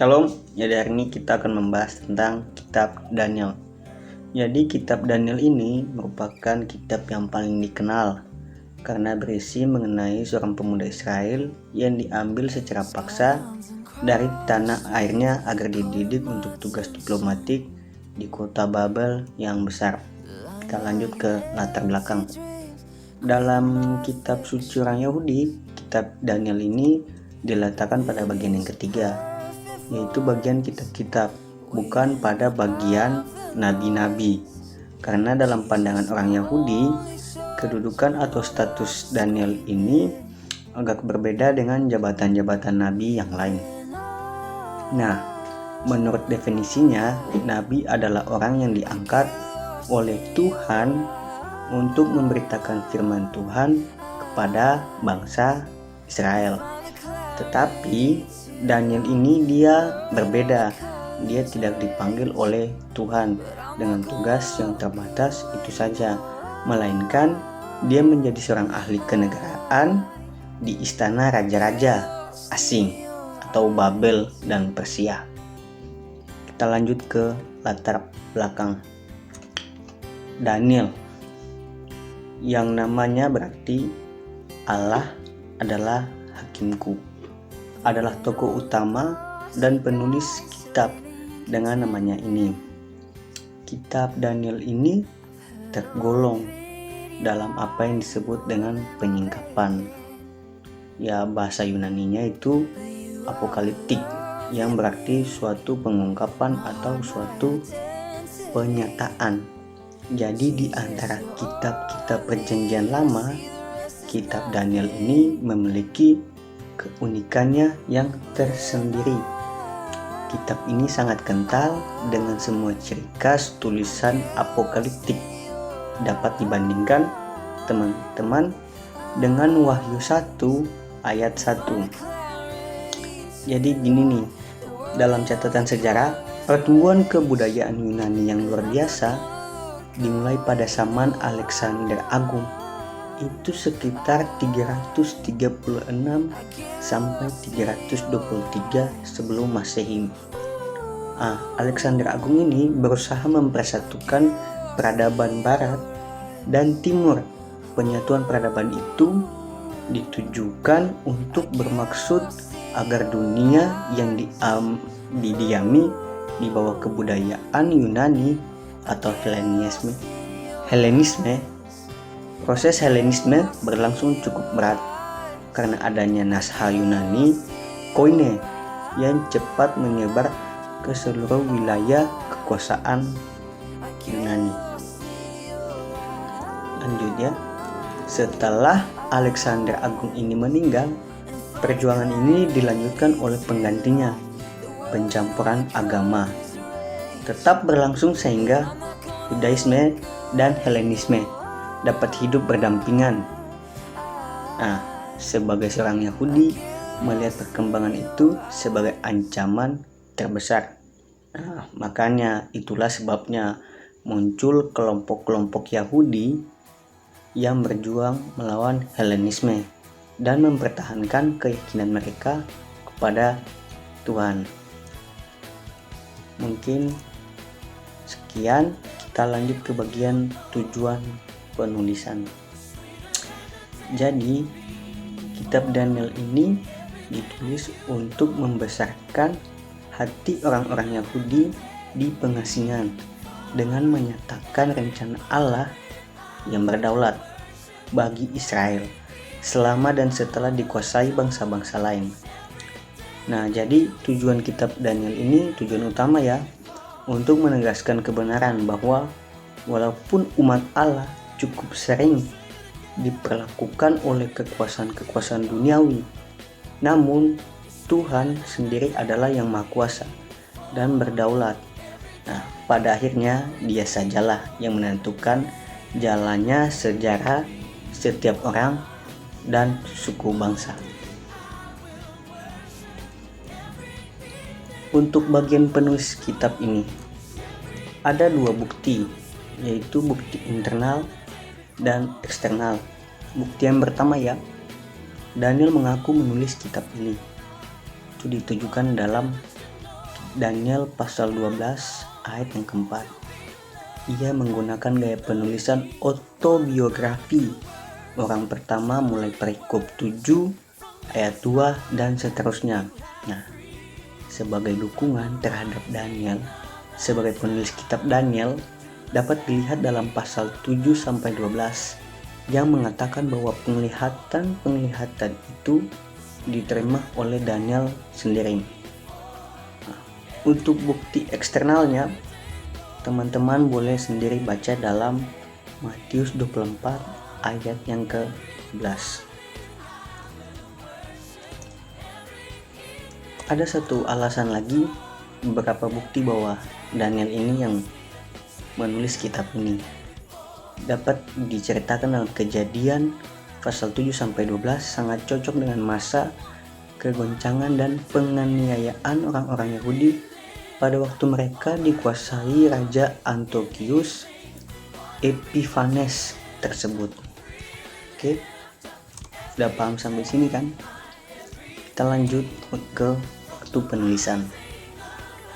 Shalom, jadi hari ini kita akan membahas tentang kitab Daniel. Jadi kitab Daniel ini merupakan kitab yang paling dikenal karena berisi mengenai seorang pemuda Israel yang diambil secara paksa dari tanah airnya agar dididik untuk tugas diplomatik di kota Babel yang besar. Kita lanjut ke latar belakang. Dalam kitab suci orang Yahudi, kitab Daniel ini diletakkan pada bagian yang ketiga, yaitu bagian kitab-kitab, bukan pada bagian nabi-nabi. Karena dalam pandangan orang Yahudi, kedudukan atau status Daniel ini agak berbeda dengan jabatan-jabatan nabi yang lain. Nah, menurut definisinya, nabi adalah orang yang diangkat oleh Tuhan untuk memberitakan firman Tuhan kepada bangsa Israel. Tetapi Daniel ini dia berbeda. Dia tidak dipanggil oleh Tuhan dengan tugas yang terbatas itu saja, melainkan dia menjadi seorang ahli kenegaraan di istana raja-raja asing atau Babel dan Persia. Kita lanjut ke latar belakang Daniel, yang namanya berarti Allah adalah hakimku, adalah tokoh utama dan penulis kitab dengan namanya ini. Kitab Daniel ini tergolong dalam apa yang disebut dengan penyingkapan. Ya, bahasa Yunaninya itu apokaliptik, yang berarti suatu pengungkapan atau suatu penyataan. Jadi di antara kitab-kitab perjanjian lama, kitab Daniel ini memiliki keunikannya yang tersendiri. Kitab ini sangat kental dengan semua ciri khas tulisan apokaliptik. Dapat dibandingkan teman-teman dengan Wahyu 1 ayat 1. Jadi gini nih, dalam catatan sejarah, pertumbuhan kebudayaan Yunani yang luar biasa dimulai pada zaman Alexander Agung, itu sekitar 336 sampai 323 sebelum Masehi. Alexander Agung ini berusaha mempersatukan peradaban Barat dan Timur. Penyatuan peradaban itu ditujukan untuk bermaksud agar dunia yang didiami di bawah kebudayaan Yunani atau Helenisme. Proses Helenisme berlangsung cukup berat karena adanya naskah Yunani Koine yang cepat menyebar ke seluruh wilayah kekuasaan Yunani. Lanjut ya. Setelah Alexander Agung ini meninggal, perjuangan ini dilanjutkan oleh penggantinya. Pencampuran agama tetap berlangsung sehingga Yudaisme dan Helenisme dapat hidup berdampingan. Sebagai seorang Yahudi, melihat perkembangan itu sebagai ancaman terbesar. Makanya itulah sebabnya muncul kelompok-kelompok Yahudi yang berjuang melawan Helenisme dan mempertahankan keyakinan mereka kepada Tuhan. Mungkin sekian, kita lanjut ke bagian tujuan penulisan. Jadi, kitab Daniel ini ditulis untuk membesarkan hati orang-orang Yahudi di pengasingan dengan menyatakan rencana Allah yang berdaulat bagi Israel selama dan setelah dikuasai bangsa-bangsa lain. Nah, jadi tujuan kitab Daniel ini, tujuan utama ya, untuk menegaskan kebenaran bahwa walaupun umat Allah cukup sering diperlakukan oleh kekuasaan-kekuasaan duniawi, namun Tuhan sendiri adalah yang maha kuasa dan berdaulat. Nah, pada akhirnya dia sajalah yang menentukan jalannya sejarah setiap orang dan suku bangsa. Untuk bagian penulis kitab ini ada dua bukti, yaitu bukti internal dan eksternal. Bukti yang pertama ya, Daniel mengaku menulis kitab ini. Itu ditujukan dalam Daniel pasal 12 ayat yang keempat. Ia menggunakan gaya penulisan autobiografi. Orang pertama mulai perikop 7 ayat 2 dan seterusnya. Nah, sebagai dukungan terhadap Daniel sebagai penulis kitab Daniel dapat dilihat dalam pasal 7 sampai 12 yang mengatakan bahwa penglihatan itu diterima oleh Daniel sendiri. Nah, untuk bukti eksternalnya, teman-teman boleh sendiri baca dalam Matius 24 ayat yang ke-11. Ada satu alasan lagi, beberapa bukti bahwa Daniel ini yang menulis kitab ini. Dapat diceritakan dalam Kejadian pasal 7 sampai 12 sangat cocok dengan masa kegoncangan dan penganiayaan orang-orang Yahudi pada waktu mereka dikuasai Raja Antiochus Epiphanes tersebut. Oke, sudah paham sampai sini kan? Kita lanjut ke waktu penulisan.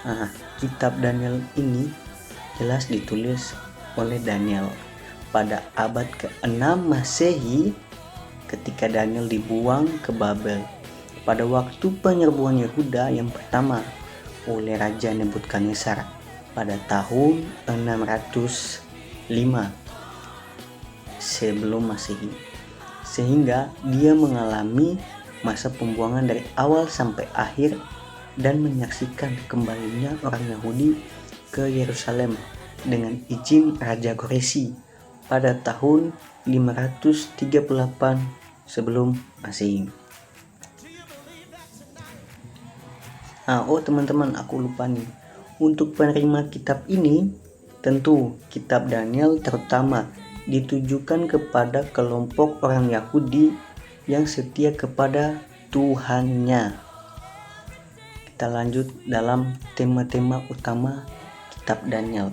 Nah, kitab Daniel ini jelas ditulis oleh Daniel pada abad ke-6 Masehi ketika Daniel dibuang ke Babel pada waktu penyerbuan Yehuda yang pertama oleh Raja Nebukadnezar pada tahun 605 sebelum Masehi, sehingga dia mengalami masa pembuangan dari awal sampai akhir dan menyaksikan kembalinya orang Yahudi ke Yerusalem dengan izin Raja Koresi pada tahun 538 sebelum Masehi. Teman-teman, aku lupa nih. Untuk penerima kitab ini, tentu kitab Daniel terutama ditujukan kepada kelompok orang Yahudi yang setia kepada Tuhannya. Kita lanjut dalam tema-tema utama kitab Daniel.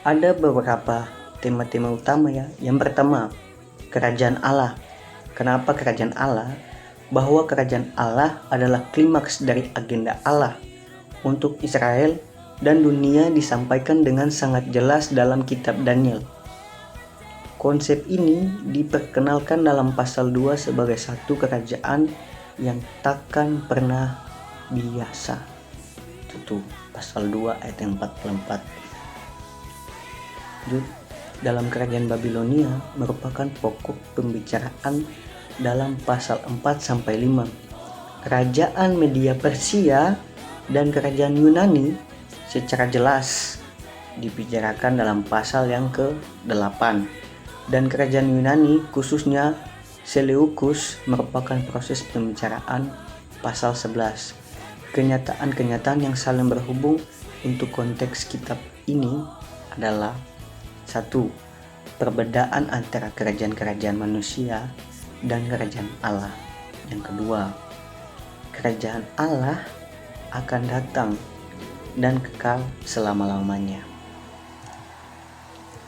Ada beberapa tema-tema utama ya. Yang pertama, kerajaan Allah. Kenapa kerajaan Allah? Bahwa kerajaan Allah adalah klimaks dari agenda Allah untuk Israel dan dunia disampaikan dengan sangat jelas dalam kitab Daniel. Konsep ini diperkenalkan dalam pasal 2 sebagai satu kerajaan yang takkan pernah biasa. Itu pasal 2 ayat 44. Dalam kerajaan Babilonia merupakan pokok pembicaraan dalam pasal 4 sampai 5. Kerajaan Media Persia dan kerajaan Yunani secara jelas dibicarakan dalam pasal yang ke-8. Dan kerajaan Yunani khususnya Seleukus merupakan proses pembicaraan pasal 11. Kenyataan-kenyataan yang saling berhubung untuk konteks kitab ini adalah 1. Perbedaan antara kerajaan-kerajaan manusia dan kerajaan Allah. Yang kedua, kerajaan Allah akan datang dan kekal selama-lamanya.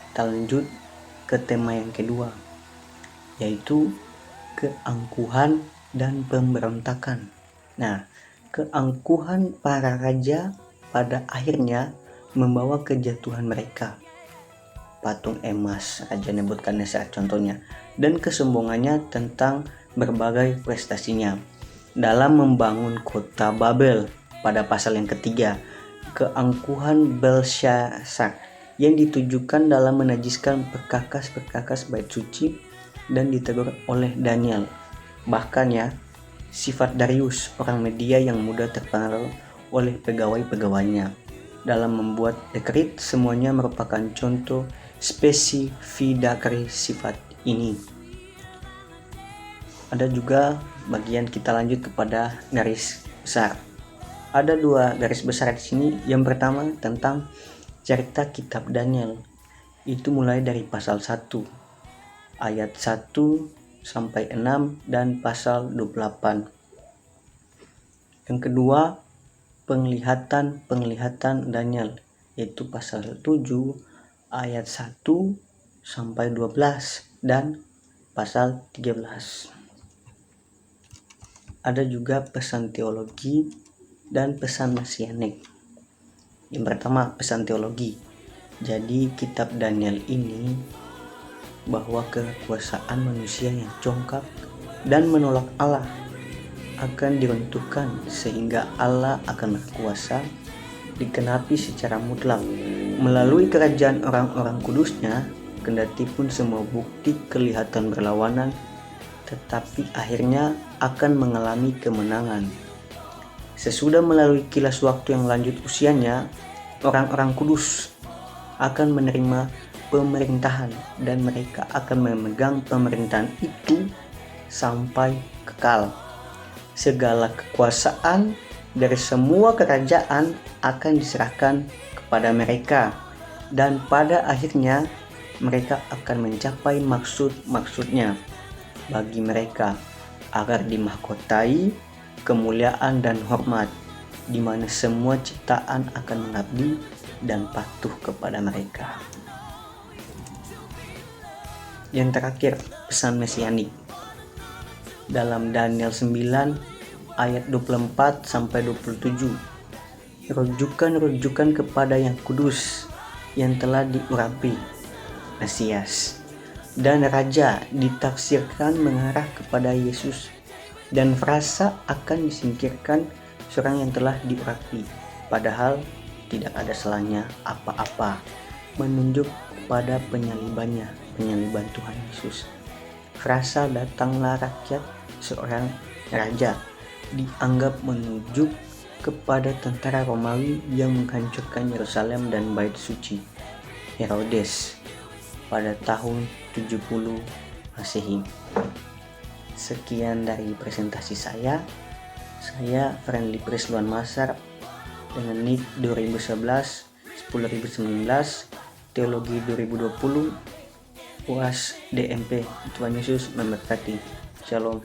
Kita lanjut ke tema yang kedua, yaitu keangkuhan dan pemberontakan. Nah, keangkuhan para raja pada akhirnya membawa kejatuhan mereka. Patung emas Raja Nebukadnezar contohnya, dan kesombongannya tentang berbagai prestasinya dalam membangun kota Babel pada pasal yang ketiga. Keangkuhan Belshazzar yang ditujukan dalam menajiskan perkakas-perkakas bait suci dan ditegur oleh Daniel. Bahkan ya, sifat Darius orang Media yang mudah terpengaruh oleh pegawai-pegawainya dalam membuat dekret semuanya merupakan contoh spesifik dari sifat ini. Ada juga bagian kita lanjut kepada garis besar. Ada 2 garis besar di sini. Yang pertama tentang cerita kitab Daniel. Itu mulai dari pasal 1 ayat 1 sampai 6 dan pasal 28. Yang kedua, penglihatan Daniel, yaitu pasal 7 ayat 1 sampai 12 dan pasal 13. Ada juga pesan teologi dan pesan mesianik. Yang pertama, pesan teologi. Jadi kitab Daniel ini bahwa kekuasaan manusia yang congkak dan menolak Allah akan diruntuhkan sehingga Allah akan berkuasa dikenapi secara mutlak melalui kerajaan orang-orang kudusnya. Kendati pun semua bukti kelihatan berlawanan, tetapi akhirnya akan mengalami kemenangan. Sesudah melalui kilas waktu yang lanjut usianya, orang-orang kudus akan menerima pemerintahan dan mereka akan memegang pemerintahan itu sampai kekal. Segala kekuasaan dari semua kerajaan akan diserahkan kepada mereka dan pada akhirnya mereka akan mencapai maksud-maksudnya bagi mereka agar dimahkotai kemuliaan dan hormat, di mana semua ciptaan akan mengabdi dan patuh kepada mereka. Yang terakhir, pesan mesianik. Dalam Daniel 9 ayat 24 sampai 27. Rujukan kepada yang kudus yang telah diurapi Mesias, dan raja ditafsirkan mengarah kepada Yesus, dan frasa akan disingkirkan seorang yang telah diurapi, padahal tidak ada salahnya apa-apa, menunjuk kepada penyaliban Tuhan Yesus. Frasa datanglah rakyat seorang raja dianggap menunjuk kepada tentara Romawi yang menghancurkan Yerusalem dan bait suci, Herodes, pada tahun 70 Masehi. Sekian dari presentasi saya. Saya Friendly Priest Luan Masar dengan NIK 2011 10019, Teologi 2020, UAS DMP. Tuhan Yesus memberkati. Shalom.